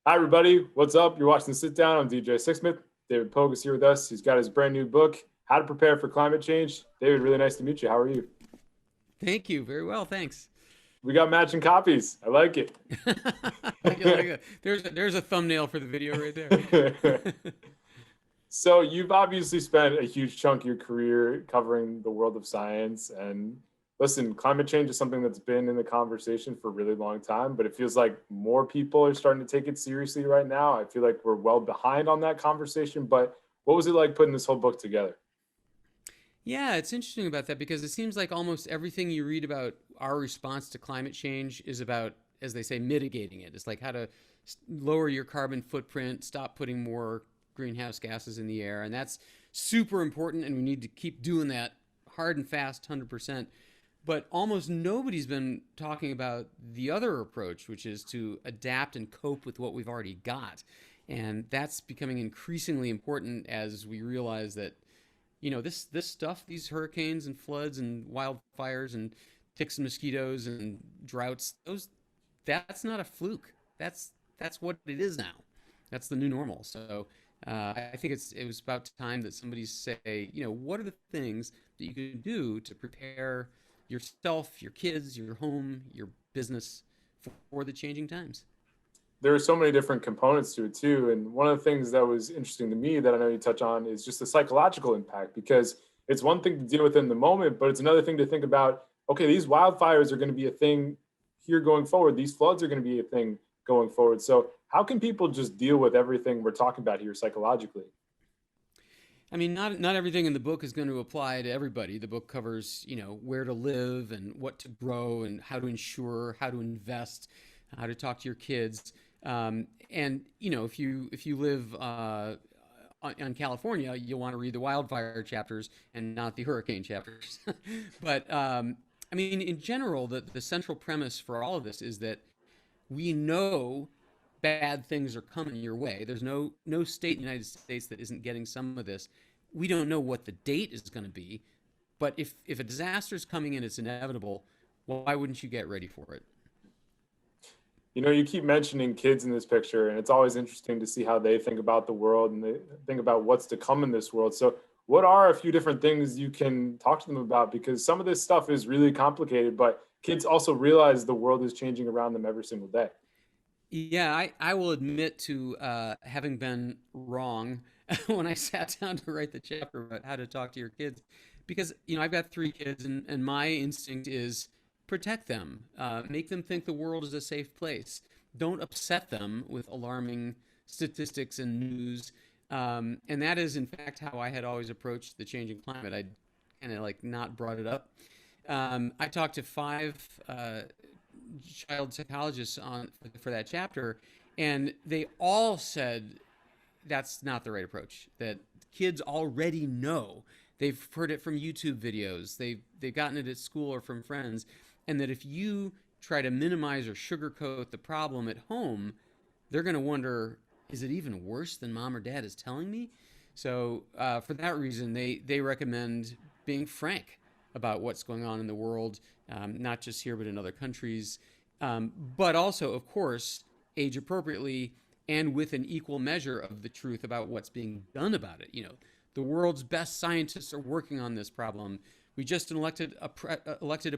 Hi, everybody. What's up? You're watching the Sit Down. I'm DJ Sixsmith. David Pogue is here with us. He's got his brand new book, How to Prepare for Climate Change. David, really nice to meet you. How are you? Thank you. Very well, thanks. We got matching copies. I like it. You like that? There's a thumbnail for the video right there. So, you've obviously spent a huge chunk of your career covering the world of science. And listen, climate change is something that's been in the conversation for a really long time, but it feels like more people are starting to take it seriously right now. I feel like we're well behind on that conversation. But what was it like putting this whole book together? Yeah, it's interesting about that because it seems like almost everything you read about our response to climate change is about, as they say, mitigating it. It's like how to lower your carbon footprint, stop putting more greenhouse gases in the air, and that's super important, and we need to keep doing that hard and fast, 100%. But almost nobody's been talking about the other approach, which is to adapt and cope with what we've already got. And that's becoming increasingly important as we realize that, this stuff, these hurricanes and floods and wildfires and ticks and mosquitoes and droughts, that's not a fluke. That's what it is now. That's the new normal. So I think it was about time that somebody say, what are the things that you can do to prepare yourself, your kids, your home, your business for the changing times. There are so many different components to it too. And one of the things that was interesting to me that I know you touch on is just the psychological impact, because it's one thing to deal with in the moment, but it's another thing to think about, okay, these wildfires are going to be a thing here going forward. These floods are going to be a thing going forward. So how can people just deal with everything we're talking about here psychologically? I mean, not everything in the book is going to apply to everybody. The book covers, where to live and what to grow and how to insure, how to invest, how to talk to your kids. And if you live on California, you'll want to read the wildfire chapters and not the hurricane chapters. But I mean, in general, the central premise for all of this is that we know bad things are coming your way. There's no state in the United States that isn't getting some of this. We don't know what the date is going to be, but if a disaster is coming in, it's inevitable. Why wouldn't you get ready for it? You know, you keep mentioning kids in this picture, and it's always interesting to see how they think about the world and they think about what's to come in this world. So, what are a few different things you can talk to them about? Because some of this stuff is really complicated, but kids also realize the world is changing around them every single day. Yeah, I will admit to having been wrong when I sat down to write the chapter about how to talk to your kids, because I've got three kids, and my instinct is protect them, make them think the world is a safe place. Don't upset them with alarming statistics and news, and that is in fact how I had always approached the changing climate. I'd kind of like not brought it up. I talked to five child psychologists for that chapter, and they all said that's not the right approach. That kids already know. They've heard it from YouTube videos. They've gotten it at school or from friends, and that if you try to minimize or sugarcoat the problem at home, they're going to wonder, is it even worse than mom or dad is telling me? So for that reason, they recommend being frank about what's going on in the world, not just here but in other countries, but also, of course, age appropriately and with an equal measure of the truth about what's being done about it. The world's best scientists are working on this problem. We just elected a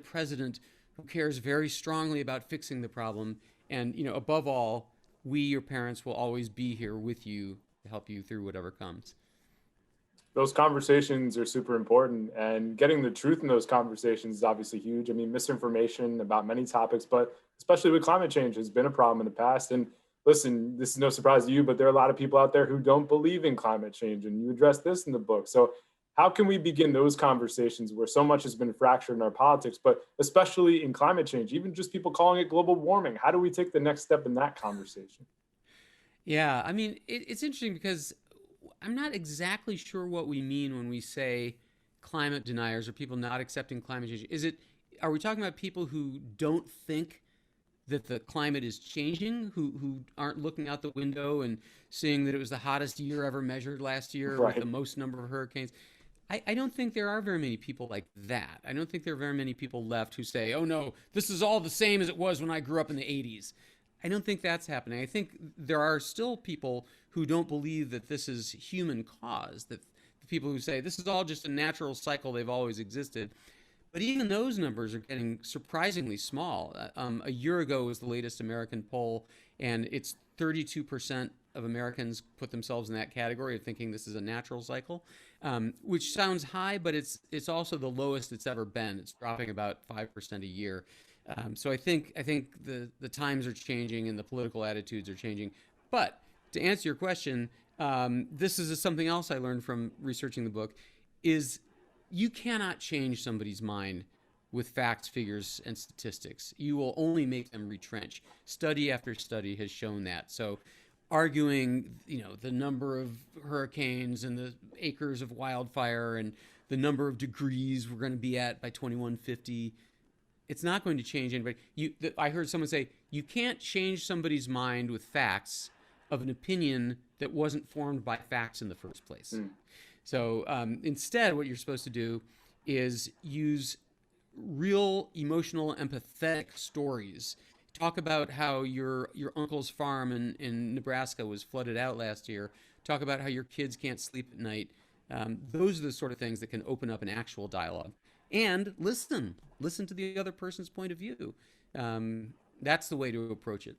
president who cares very strongly about fixing the problem, and above all, we, your parents, will always be here with you to help you through whatever comes. Those conversations are super important, and getting the truth in those conversations is obviously huge. I mean, misinformation about many topics, but especially with climate change, has been a problem in the past. And listen, this is no surprise to you, but there are a lot of people out there who don't believe in climate change, and you address this in the book. So how can we begin those conversations where so much has been fractured in our politics, but especially in climate change, even just people calling it global warming? How do we take the next step in that conversation? Yeah, I mean, it's interesting because I'm not exactly sure what we mean when we say climate deniers or people not accepting climate change. Are we talking about people who don't think that the climate is changing, who aren't looking out the window and seeing that it was the hottest year ever measured last year with the Right. most number of hurricanes? I don't think there are very many people like that. I don't think there are very many people left who say, oh no, this is all the same as it was when I grew up in the 80s. I don't think that's happening. I think there are still people who don't believe that this is human caused, that the people who say this is all just a natural cycle, they've always existed. But even those numbers are getting surprisingly small. A year ago was the latest American poll, and it's 32% of Americans put themselves in that category of thinking this is a natural cycle, which sounds high, but it's also the lowest it's ever been. It's dropping about 5% a year. So I think the times are changing and the political attitudes are changing. But to answer your question, this is something else I learned from researching the book: is you cannot change somebody's mind with facts, figures, and statistics. You will only make them retrench. Study after study has shown that. So arguing, the number of hurricanes and the acres of wildfire and the number of degrees we're going to be at by 2150, it's not going to change anybody. I heard someone say, you can't change somebody's mind with facts of an opinion that wasn't formed by facts in the first place. So instead, what you're supposed to do is use real emotional, empathetic stories. Talk about how your uncle's farm in Nebraska was flooded out last year. Talk about how your kids can't sleep at night. Those are the sort of things that can open up an actual dialogue. And listen to the other person's point of view. That's the way to approach it.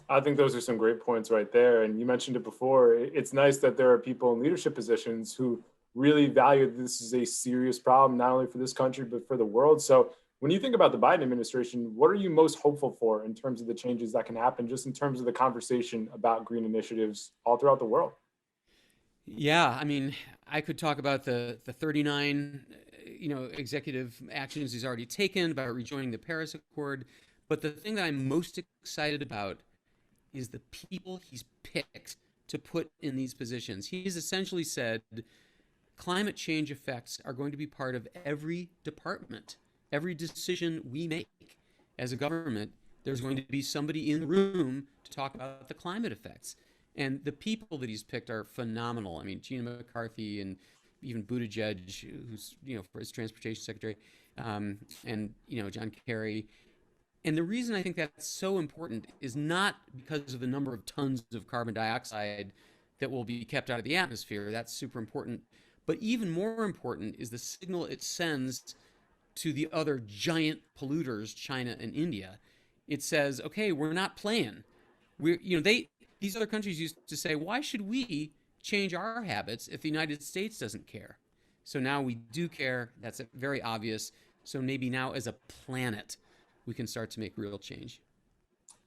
I think those are some great points right there. And you mentioned it before. It's nice that there are people in leadership positions who really value this is a serious problem, not only for this country, but for the world. So when you think about the Biden administration, what are you most hopeful for in terms of the changes that can happen, just in terms of the conversation about green initiatives all throughout the world? Yeah, I mean, I could talk about the 39, executive actions he's already taken about rejoining the Paris Accord. But the thing that I'm most excited about is the people he's picked to put in these positions. He's essentially said climate change effects are going to be part of every department, every decision we make as a government. There's going to be somebody in the room to talk about the climate effects. And the people that he's picked are phenomenal. I mean, Gina McCarthy and even Buttigieg, who's, for his transportation secretary, and, John Kerry. And the reason I think that's so important is not because of the number of tons of carbon dioxide that will be kept out of the atmosphere. That's super important. But even more important is the signal it sends to the other giant polluters, China and India. It says, okay, we're not playing. These other countries used to say, why should we change our habits if the United States doesn't care? So now we do care. That's very obvious. So maybe now as a planet, we can start to make real change.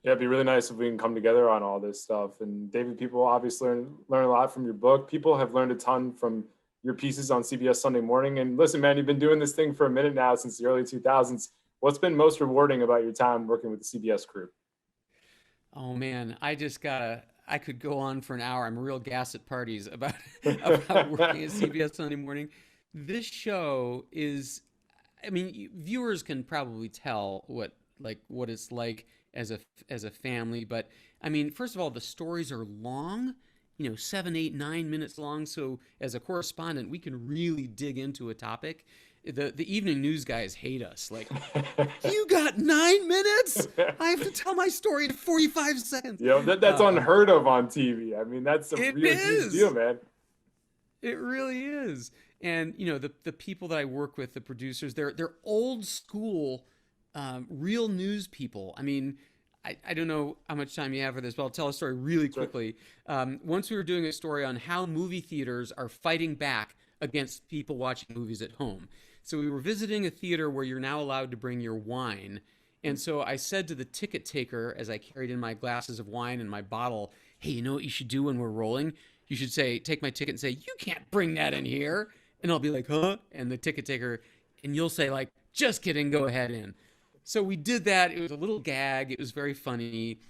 Yeah, it'd be really nice if we can come together on all this stuff. And David, people obviously learn a lot from your book. People have learned a ton from your pieces on CBS Sunday Morning. And listen, man, you've been doing this thing for a minute now, since the early 2000s. What's been most rewarding about your time working with the CBS crew? Oh man, I could go on for an hour. I'm a real gas at parties about about working at CBS Sunday Morning. This show is, I mean, viewers can probably tell what it's like as a family. But I mean, first of all, the stories are long, 7, 8, 9 minutes long. So as a correspondent, we can really dig into a topic. The evening news guys hate us. Like, you got 9 minutes? I have to tell my story in 45 seconds. Yeah, that's unheard of on TV. I mean, that's a really huge deal, man. It really is. And the people that I work with, the producers, they're old school, real news people. I mean, I don't know how much time you have for this, but I'll tell a story really quickly. Once we were doing a story on how movie theaters are fighting back against people watching movies at home. So we were visiting a theater where you're now allowed to bring your wine. And so I said to the ticket taker, as I carried in my glasses of wine and my bottle, hey, you know what you should do when we're rolling? You should take my ticket and say, you can't bring that in here. And I'll be like, huh? And the ticket taker, and you'll say like, just kidding, go ahead in. So we did that. It was a little gag. It was very funny.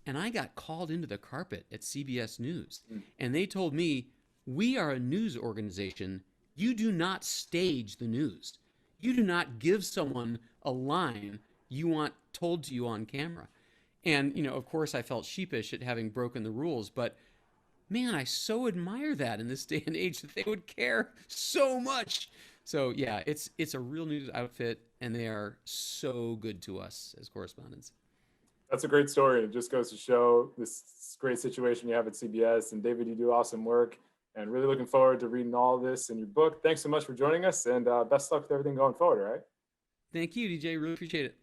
And I got called into the carpet at CBS News. And they told me, we are a news organization. You do not stage the news. You do not give someone a line you want told to you on camera. And, of course, I felt sheepish at having broken the rules. But, man, I so admire that in this day and age that they would care so much. So, yeah, it's a real news outfit, and they are so good to us as correspondents. That's a great story. It just goes to show this great situation you have at CBS. And David, you do awesome work, and really looking forward to reading all of this in your book. Thanks so much for joining us, and best luck with everything going forward. All right. Thank you, DJ. Really appreciate it.